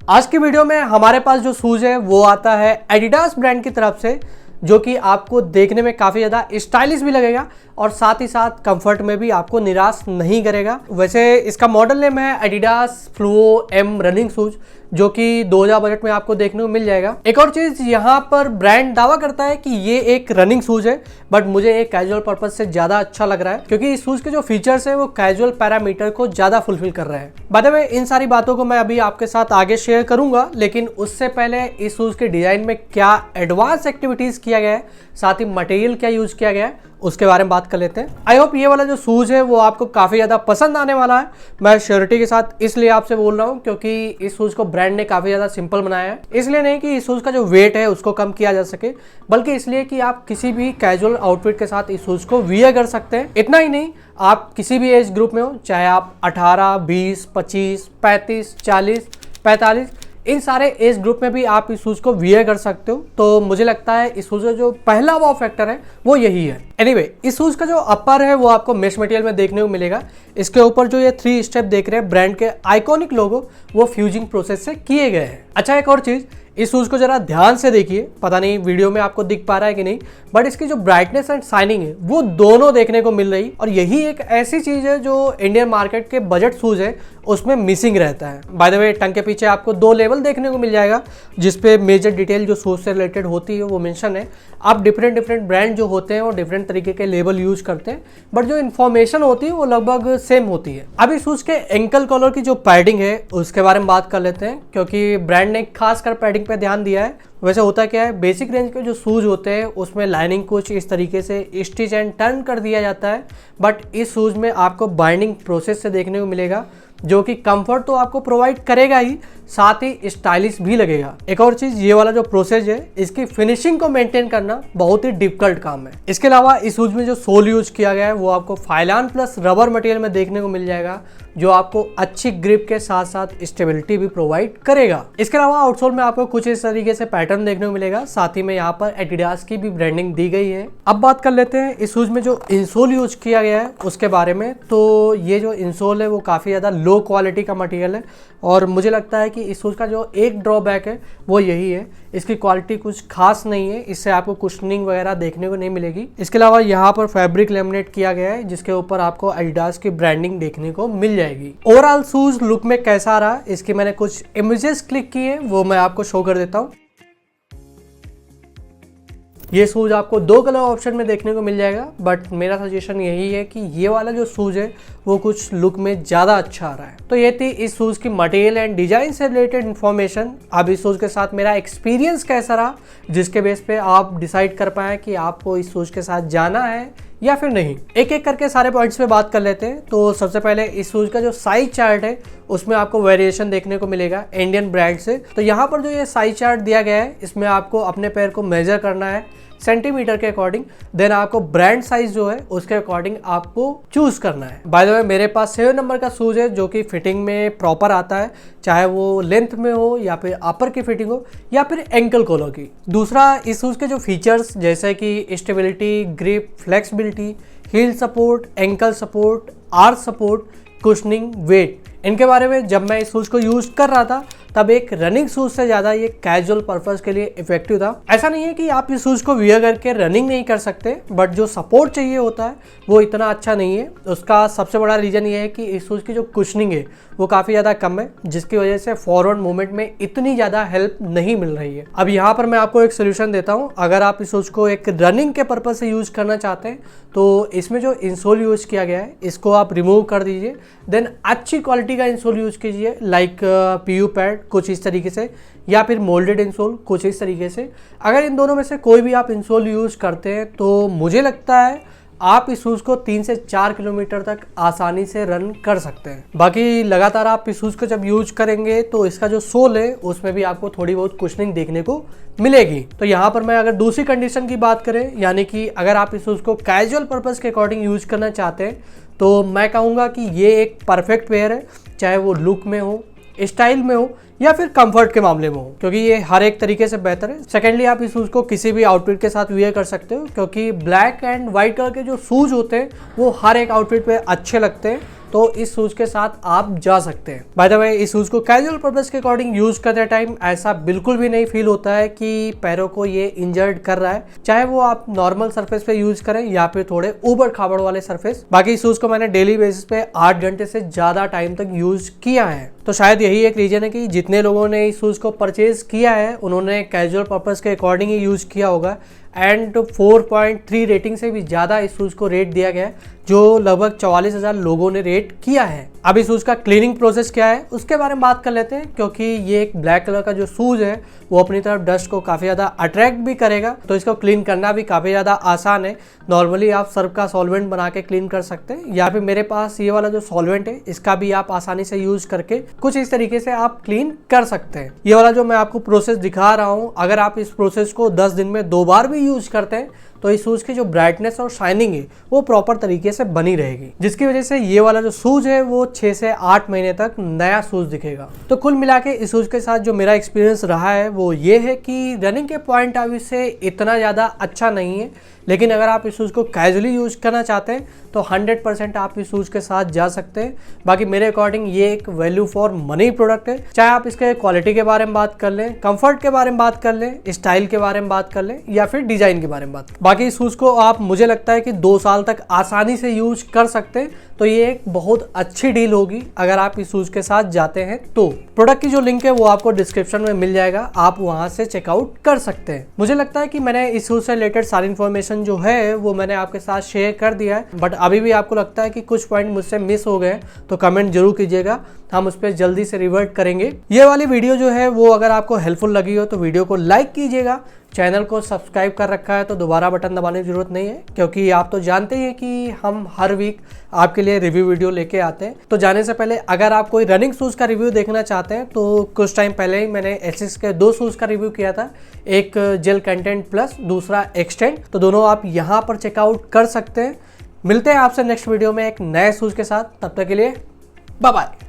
आज की वीडियो में हमारे पास जो शूज है वो आता है एडिडास ब्रांड की तरफ से, जो कि आपको देखने में काफ़ी ज़्यादा स्टाइलिश भी लगेगा और साथ ही साथ कंफर्ट में भी आपको निराश नहीं करेगा। वैसे इसका मॉडल नेम है एडिडास फ्लुओ एम रनिंग शूज, जो कि 2000 बजट में आपको देखने को मिल जाएगा। एक और चीज़, यहाँ पर ब्रांड दावा करता है कि ये एक रनिंग शूज है, बट मुझे एक कैजुअल पर्पज से ज़्यादा अच्छा लग रहा है क्योंकि इस शूज के जो फीचर्स है वो कैजुअल पैरामीटर को ज़्यादा फुलफिल कर रहे हैं। बाय द वे, इन सारी बातों को मैं अभी आपके साथ आगे शेयर करूंगा, लेकिन उससे पहले इस शूज के डिजाइन में क्या एडवांस एक्टिविटीज किया गया है, साथ ही मटेरियल क्या यूज किया गया है, उसके बारे में बात कर लेते हैं। आई होप ये वाला जो शूज है वो आपको काफी ज्यादा पसंद आने वाला है। मैं श्योरिटी के साथ इसलिए आपसे बोल रहा हूँ क्योंकि इस शूज को ब्रांड ने काफी ज्यादा सिंपल बनाया है। इसलिए नहीं कि इस शूज का जो वेट है उसको कम किया जा सके, बल्कि इसलिए कि आप किसी भी कैजुअल आउटफिट के साथ इस शूज को वियर कर सकते हैं। इतना ही नहीं, आप किसी भी एज ग्रुप में हो, चाहे आप 18, 20, 25, 35, 40, 45, इन सारे एज ग्रुप में भी आप इस शूज को वियर कर सकते हो। तो मुझे लगता है इस शूज का जो पहला वाव फैक्टर है वो यही है। एनीवे, इस शूज का जो अपर है वो आपको मेश मटेरियल में देखने को मिलेगा। इसके ऊपर जो ये 3 स्टेप देख रहे हैं ब्रांड के आइकॉनिक लोगो, वो फ्यूजिंग प्रोसेस से किए गए हैं। अच्छा, एक और चीज, इस शूज को जरा ध्यान से देखिए, पता नहीं वीडियो में आपको दिख पा रहा है कि नहीं, बट इसकी जो ब्राइटनेस एंड शाइनिंग है वो दोनों देखने को मिल रही, और यही एक ऐसी चीज है जो इंडियन मार्केट के बजट शूज है उसमें मिसिंग रहता है। बाय द वे, टंग के पीछे आपको 2 लेवल देखने को मिल जाएगा जिसपे मेजर डिटेल जो शूज से रिलेटेड होती है वो मेंशन है। आप डिफरेंट ब्रांड जो होते हैं वो डिफरेंट तरीके के लेबल यूज करते हैं, बट जो इन्फॉर्मेशन होती है वो लगभग सेम होती है। अब इस शूज के एंकल कॉलर की जो पैडिंग है उसके बारे में बात कर लेते हैं, क्योंकि ब्रांड ने खासकर पैडिंग पे ध्यान दिया है। वैसे होता क्या है, बेसिक रेंज के जो शूज होते हैं उसमें लाइनिंग कुछ इस तरीके से स्टिच एंड टर्न कर दिया जाता है, बट इस शूज में आपको बाइंडिंग प्रोसेस से देखने को मिलेगा, जो कि कंफर्ट तो आपको प्रोवाइड करेगा ही, साथ ही स्टाइलिश भी लगेगा। एक और चीज, ये वाला जो प्रोसेस है इसकी फिनिशिंग को मेंटेन करना बहुत ही डिफिकल्ट काम है। इसके अलावा इस शूज में जो सोल यूज किया गया है वो आपको फाइलान प्लस रबर मटेरियल में देखने को मिल जाएगा, जो आपको अच्छी ग्रिप के साथ साथ स्टेबिलिटी भी प्रोवाइड करेगा। इसके अलावा आउटसोल में आपको कुछ इस तरीके से पैटर्न देखने को मिलेगा, साथ ही में यहाँ पर एडिडास की भी ब्रांडिंग दी गई है। अब बात कर लेते हैं इस शूज में जो इंसोल यूज किया गया है उसके बारे में। तो ये जो इंसोल है वो काफी ज्यादा लो क्वालिटी का मटेरियल है, और मुझे लगता है कि इस शूज का जो एक ड्रॉबैक है वो यही है, इसकी क्वालिटी कुछ खास नहीं है, इससे आपको कुशनिंग वगैरह देखने को नहीं मिलेगी। इसके अलावा यहाँ पर फैब्रिक लेमिनेट किया गया है जिसके ऊपर आपको एडिडास की ब्रांडिंग देखने को मिल जाएगी। ओवरऑल शूज लुक में कैसा रहा, इसकी मैंने कुछ इमेजेस क्लिक किए, वो मैं आपको शो कर देता हूँ। ये शूज आपको 2 कलर ऑप्शन में देखने को मिल जाएगा, बट मेरा सजेशन यही है कि ये वाला जो शूज है वो कुछ लुक में ज़्यादा अच्छा आ रहा है। तो ये थी इस शूज़ की मटेरियल एंड डिजाइन से रिलेटेड इन्फॉर्मेशन। अब इस शूज़ के साथ मेरा एक्सपीरियंस कैसा रहा, जिसके बेस पे आप डिसाइड कर पाएँ कि आपको इस शूज़ के साथ जाना है या फिर नहीं। एक एक करके सारे पॉइंट्स पे बात कर लेते हैं। तो सबसे पहले इस शूज का जो साइज चार्ट है उसमें आपको वेरिएशन देखने को मिलेगा इंडियन ब्रांड से। तो यहाँ पर जो ये साइज चार्ट दिया गया है इसमें आपको अपने पैर को मेजर करना है सेंटीमीटर के अकॉर्डिंग, देन आपको ब्रांड साइज जो है उसके अकॉर्डिंग आपको चूज करना है। बाय द वे, मेरे पास 7 नंबर का शूज है जो कि फिटिंग में प्रॉपर आता है, चाहे वो लेंथ में हो या फिर अपर की फिटिंग हो या फिर एंकल कॉलर की। दूसरा, इस शूज के जो फीचर्स जैसे कि stability, grip, flexibility, heel support, ankle support, arch support, cushioning, weight, इनके बारे में जब मैं इस शूज को यूज कर रहा था तब एक रनिंग शूज से ज़्यादा ये कैजुअल पर्पस के लिए इफेक्टिव था। ऐसा नहीं है कि आप इस शूज को वियर करके रनिंग नहीं कर सकते, बट जो सपोर्ट चाहिए होता है वो इतना अच्छा नहीं है। उसका सबसे बड़ा रीज़न ये है कि इस शूज की जो कुशनिंग है वो काफ़ी ज़्यादा कम है, जिसकी वजह से फॉरवर्ड मूवमेंट में इतनी ज़्यादा हेल्प नहीं मिल रही है। अब यहाँ पर मैं आपको एक सोल्यूशन देता हूँ। अगर आप इस शूज को एक रनिंग के पर्पज से यूज करना चाहते हैं तो इसमें जो इंसोल यूज किया गया है इसको आप रिमूव कर दीजिए, देन अच्छी क्वालिटी का इंसोल यूज कीजिए, लाइक PU पैड कुछ इस तरीके से, या फिर मोल्डेड इंसोल कुछ इस तरीके से। अगर इन दोनों में से कोई भी आप इंसोल यूज करते हैं तो मुझे लगता है आप इस शूज़ को 3 से 4 किलोमीटर तक आसानी से रन कर सकते हैं। बाकी लगातार आप इस शूज़ को जब यूज करेंगे तो इसका जो सोल है उसमें भी आपको थोड़ी बहुत कुशनिंग देखने को मिलेगी। तो यहाँ पर मैं अगर दूसरी कंडीशन की बात करें, यानी कि अगर आप इस शूज़ को कैजुअल पर्पज़ के अकॉर्डिंग यूज करना चाहते हैं, तो मैं कहूँगा कि ये एक परफेक्ट पेयर है, चाहे वो लुक में हो, स्टाइल में हो या फिर कंफर्ट के मामले में हो, क्योंकि ये हर एक तरीके से बेहतर है। सेकेंडली, आप इस शूज़ को किसी भी आउटफिट के साथ वियर कर सकते हो, क्योंकि ब्लैक एंड वाइट कलर के जो शूज़ होते हैं वो हर एक आउटफिट पे अच्छे लगते हैं। तो इस शूज के साथ आप जा सकते हैं। बाय द वे, इस शूज को कैजुअल पर्पस के अकॉर्डिंग यूज करते टाइम ऐसा बिल्कुल भी नहीं फील होता है कि पैरों को ये इंजर्ड कर रहा है, चाहे वो आप नॉर्मल सरफेस पे यूज करें या फिर थोड़े ऊबड़ खाबड़ वाले सरफेस। बाकी इस शूज को मैंने डेली बेसिस पे 8 घंटे से ज्यादा टाइम तक यूज किया है, तो शायद यही एक रीजन है कि जितने लोगों ने इस शूज को परचेज किया है उन्होंने कैजुअल पर्पस के अकॉर्डिंग ही यूज किया होगा। एंड 4.3 रेटिंग से भी ज़्यादा इस शूज़ को रेट दिया गया है, जो लगभग 44,000 लोगों ने रेट किया है। अब इस शूज़ का क्लीनिंग प्रोसेस क्या है उसके बारे में बात कर लेते हैं, क्योंकि ये एक ब्लैक कलर का जो शूज़ है वो अपनी तरफ डस्ट को काफ़ी ज़्यादा अट्रैक्ट भी करेगा, तो इसको क्लीन करना भी काफ़ी ज़्यादा आसान है। नॉर्मली आप सर्फ का सॉल्वेंट बना के क्लीन कर सकते हैं, या फिर मेरे पास ये वाला जो सॉल्वेंट है इसका भी आप आसानी से यूज करके कुछ इस तरीके से आप क्लीन कर सकते हैं। ये वाला जो मैं आपको प्रोसेस दिखा रहा हूँ, अगर आप इस प्रोसेस को 10 दिन में 2 बार भी यूज करते हैं तो इस शूज की जो ब्राइटनेस और शाइनिंग है वो प्रॉपर तरीके से बनी रहेगी, जिसकी वजह से ये वाला जो शूज है वो 6 से 8 महीने तक नया शूज दिखेगा। तो कुल मिला के इस शूज के साथ जो मेरा एक्सपीरियंस रहा है वो ये है कि रनिंग के पॉइंट ऑफ व्यू से इतना ज़्यादा अच्छा नहीं है, लेकिन अगर आप इस शूज़ को कैजुअली यूज करना चाहते हैं तो 100% आप इस शूज़ के साथ जा सकते हैं। बाकी मेरे अकॉर्डिंग ये एक वैल्यू फॉर मनी प्रोडक्ट है, चाहे आप इसके क्वालिटी के बारे में बात कर लें, कंफर्ट के बारे में बात कर लें, स्टाइल के बारे में बात कर लें या फिर डिजाइन के बारे में बात। बाकी इस शूज़ को आप मुझे लगता है कि 2 साल तक आसानी से यूज कर सकते हैं, तो ये एक बहुत अच्छी डील होगी अगर आप इस शूज़ के साथ जाते हैं तो। प्रोडक्ट की जो लिंक है वो आपको डिस्क्रिप्शन में मिल जाएगा, आप वहां से चेकआउट कर सकते हैं। मुझे लगता है कि मैंने इस शूज़ से रिलेटेड सारी इन्फॉर्मेशन जो है वो मैंने आपके साथ शेयर कर दिया है, बट अभी भी आपको लगता है कि कुछ पॉइंट मुझसे मिस हो गए तो कमेंट जरूर कीजिएगा, हम उस पर जल्दी से रिवर्ट करेंगे। ये वाली वीडियो जो है वो अगर आपको हेल्पफुल लगी हो तो वीडियो को लाइक कीजिएगा, चैनल को सब्सक्राइब कर रखा है तो दोबारा बटन दबाने की जरूरत नहीं है, क्योंकि आप तो जानते हैं कि हम हर वीक आपके लिए रिव्यू वीडियो लेके आते हैं। तो जाने से पहले अगर आप कोई रनिंग शूज का रिव्यू देखना चाहते हैं तो कुछ टाइम पहले ही मैंने एसिक्स के 2 शूज का रिव्यू किया था, एक जेल कंटेंट प्लस, दूसरा एक्सटेंड, तो दोनों आप यहाँ पर चेकआउट कर सकते हैं। मिलते हैं आपसे नेक्स्ट वीडियो में एक नए शूज के साथ, तब तक के लिए बाय बाय।